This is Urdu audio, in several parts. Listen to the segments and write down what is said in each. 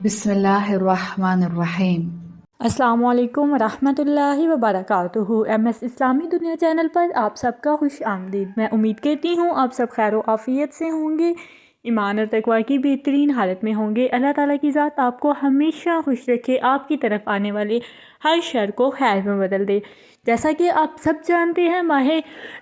بسم اللہ الرحمن الرحیم۔ السلام علیکم ورحمۃ اللہ وبرکاتہ۔ ایم ایس اسلامی دنیا چینل پر آپ سب کا خوش آمدید۔ میں امید کرتی ہوں آپ سب خیر و عافیت سے ہوں گے، ایمان اور تقوی کی بہترین حالت میں ہوں گے۔ اللہ تعالیٰ کی ذات آپ کو ہمیشہ خوش رکھے، آپ کی طرف آنے والے ہر شر کو خیر میں بدل دے۔ جیسا کہ آپ سب جانتے ہیں، ماہ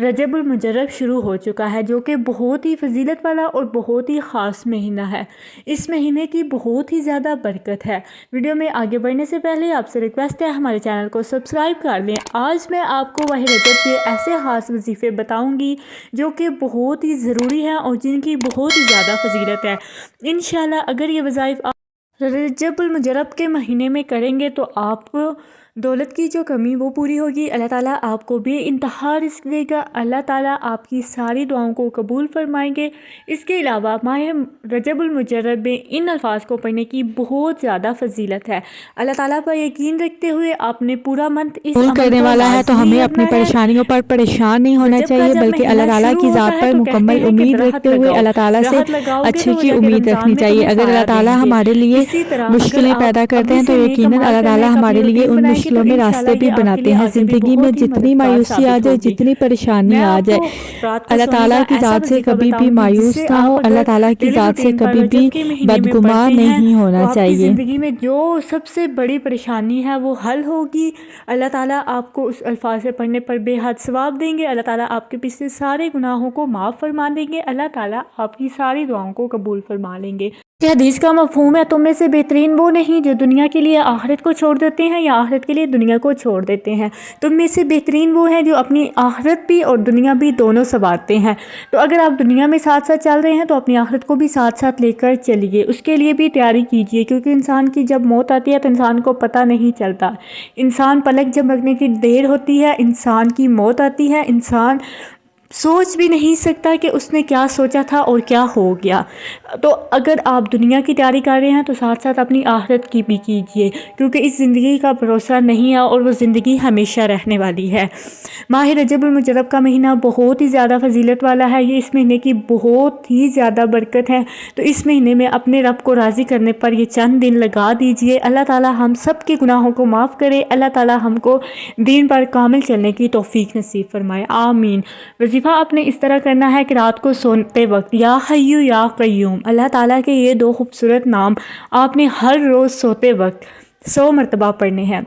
رجب المجرب شروع ہو چکا ہے، جو کہ بہت ہی فضیلت والا اور بہت ہی خاص مہینہ ہے۔ اس مہینے کی بہت ہی زیادہ برکت ہے۔ ویڈیو میں آگے بڑھنے سے پہلے آپ سے ریکویسٹ ہے ہمارے چینل کو سبسکرائب کر لیں۔ آج میں آپ کو ماہ رجب کے ایسے خاص وظیفے بتاؤں گی جو کہ بہت ہی ضروری ہیں اور جن کی بہت ہی زیادہ فضیلت ہے۔ انشاءاللہ اگر یہ وظائف آپ رجب المجرب کے مہینے میں کریں گے تو آپ کو دولت کی جو کمی وہ پوری ہوگی۔ اللہ تعالیٰ آپ کو بے انتہا رزق دے گا۔ اللہ تعالیٰ آپ کی ساری دعاؤں کو قبول فرمائیں گے۔ اس کے علاوہ ماہ رجب المجرب میں ان الفاظ کو پڑھنے کی بہت زیادہ فضیلت ہے۔ اللہ تعالیٰ پر یقین رکھتے ہوئے آپ نے پورا منتھ اس عمل کرنے کو والا ہے تو ہمیں اپنی پریشانیوں پر پریشان نہیں ہونا چاہیے، بلکہ اللہ تعالیٰ کی ذات پر مکمل امید رکھتے ہوئے اللہ تعالیٰ سے اچھے کی امید رکھنی چاہیے۔ اگر اللہ تعالیٰ ہمارے لیے مشکلیں پیدا کرتے ہیں تو یقیناً اللہ تعالیٰ ہمارے لیے ان مشکلوں میں راستے بھی بناتے ہیں۔ زندگی میں جتنی مایوسی آ جائے، جتنی پریشانی آ جائے، اللہ تعالیٰ کی ذات سے کبھی بھی مایوس نہ ہو، اللہ تعالیٰ کی ذات سے کبھی بھی بدگمان نہیں ہونا چاہیے۔ زندگی میں جو سب سے بڑی پریشانی ہے وہ حل ہوگی۔ اللہ تعالیٰ آپ کو اس الفاظ سے پڑھنے پر بے حد ثواب دیں گے۔ اللہ تعالیٰ آپ کے پچھلے سارے گناہوں کو معاف فرما دیں گے۔ اللہ تعالیٰ آپ کی ساری دعاؤں کو قبول فرما لیں گے۔ یہ حدیث کا مفہوم ہے، تم میں سے بہترین وہ نہیں جو دنیا کے لیے آخرت کو چھوڑ دیتے ہیں یا آخرت کے لیے دنیا کو چھوڑ دیتے ہیں۔ تم میں سے بہترین وہ ہیں جو اپنی آخرت بھی اور دنیا بھی دونوں سنوارتے ہیں۔ تو اگر آپ دنیا میں ساتھ ساتھ چل رہے ہیں تو اپنی آخرت کو بھی ساتھ ساتھ لے کر چلیے، اس کے لیے بھی تیاری کیجیے، کیونکہ انسان کی جب موت آتی ہے تو انسان کو پتہ نہیں چلتا۔ انسان پلک جھپکنے کی دیر ہوتی ہے، انسان کی موت آتی ہے، انسان سوچ بھی نہیں سکتا کہ اس نے کیا سوچا تھا اور کیا ہو گیا۔ تو اگر آپ دنیا کی تیاری کر رہے ہیں تو ساتھ ساتھ اپنی آخرت کی بھی کیجیے، کیونکہ اس زندگی کا بھروسہ نہیں ہے اور وہ زندگی ہمیشہ رہنے والی ہے۔ ماہ رجب المجرب کا مہینہ بہت ہی زیادہ فضیلت والا ہے، یہ اس مہینے کی بہت ہی زیادہ برکت ہے۔ تو اس مہینے میں اپنے رب کو راضی کرنے پر یہ چند دن لگا دیجیے۔ اللہ تعالیٰ ہم سب کے گناہوں کو معاف کرے، اللہ تعالیٰ ہم کو دین پر کامل چلنے کی توفیق نصیب فرمائے، آمین۔ وظیفہ آپ نے اس طرح کرنا ہے کہ رات کو سوتے وقت یا حیو یا قیوم، اللہ تعالیٰ کے یہ دو خوبصورت نام آپ نے ہر روز سوتے وقت 100 مرتبہ پڑھنے ہیں۔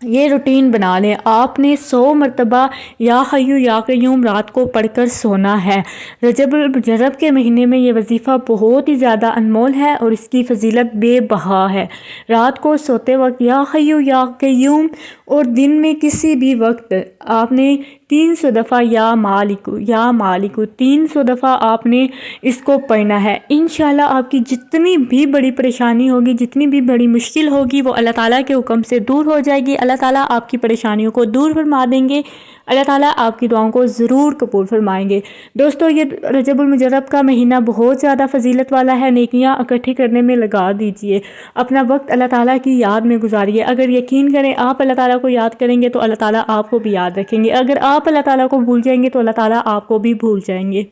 یہ روٹین بنا لیں، آپ نے 100 مرتبہ یا حیو یا قیوم رات کو پڑھ کر سونا ہے۔ رجب المجرب کے مہینے میں یہ وظیفہ بہت ہی زیادہ انمول ہے اور اس کی فضیلت بے بہا ہے۔ رات کو سوتے وقت یا حیو یا قیوم اور دن میں کسی بھی وقت آپ نے 300 دفعہ یا مالکو 300 دفعہ آپ نے اس کو پڑھنا ہے۔ انشاءاللہ آپ کی جتنی بھی بڑی پریشانی ہوگی، جتنی بھی بڑی مشکل ہوگی، وہ اللہ تعالیٰ کے حکم سے دور ہو جائے گی۔ اللہ تعالیٰ آپ کی پریشانیوں کو دور فرما دیں گے۔ اللہ تعالیٰ آپ کی دعاؤں کو ضرور قبول فرمائیں گے۔ دوستو، یہ رجب المجرب کا مہینہ بہت زیادہ فضیلت والا ہے، نیکیاں اکٹھی کرنے میں لگا دیجئے، اپنا وقت اللہ تعالیٰ کی یاد میں گزاریے۔ اگر یقین کریں آپ اللہ تعالیٰ کو یاد کریں گے تو اللہ تعالیٰ آپ کو بھی یاد رکھیں گے، اگر آپ اللہ تعالیٰ کو بھول جائیں گے تو اللہ تعالیٰ آپ کو بھی بھول جائیں گے۔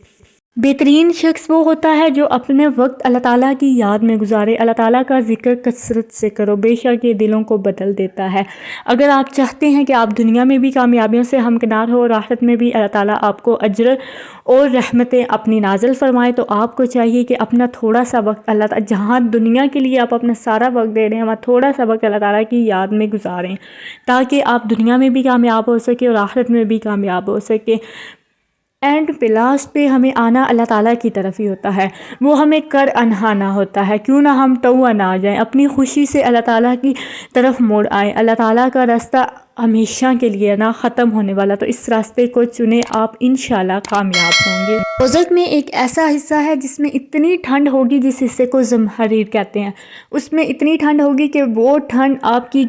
بہترین شخص وہ ہوتا ہے جو اپنے وقت اللہ تعالیٰ کی یاد میں گزارے۔ اللہ تعالیٰ کا ذکر کثرت سے کرو، بے شک یہ دلوں کو بدل دیتا ہے۔ اگر آپ چاہتے ہیں کہ آپ دنیا میں بھی کامیابیوں سے ہمکنار ہو اور آخرت میں بھی اللہ تعالیٰ آپ کو اجر اور رحمتیں اپنی نازل فرمائے، تو آپ کو چاہیے کہ اپنا تھوڑا سا وقت اللہ تعالیٰ، جہاں دنیا کے لیے آپ اپنا سارا وقت دے رہے ہیں، وہاں تھوڑا سا وقت اللہ تعالیٰ کی یاد میں گزاریں، تاکہ آپ دنیا میں بھی کامیاب ہو سکے اور آخرت میں بھی کامیاب ہو سکے۔ اینڈ پہ لاسٹ پہ ہمیں آنا اللہ تعالیٰ کی طرف ہی ہوتا ہے، وہ ہمیں کر انہانا ہوتا ہے، کیوں نہ ہم توا نہ آ جائیں، اپنی خوشی سے اللہ تعالیٰ کی طرف موڑ آئیں۔ اللہ تعالیٰ کا راستہ ہمیشہ کے لیے نہ ختم ہونے والا، تو اس راستے کو چنیں، آپ انشاءاللہ کامیاب ہوں گے۔ روزک میں ایک ایسا حصہ ہے جس میں اتنی ٹھنڈ ہوگی، جس حصے کو زمہریر کہتے ہیں، اس میں اتنی ٹھنڈ ہوگی کہ وہ ٹھنڈ آپ کی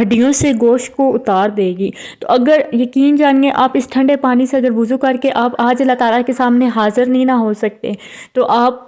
ہڈیوں سے گوشت کو اتار دے گی۔ تو اگر یقین جانیے آپ اس ٹھنڈے پانی سے اگر وضو کر کے آپ آج اللہ تعالیٰ کے سامنے حاضر نہیں نہ ہو سکتے، تو آپ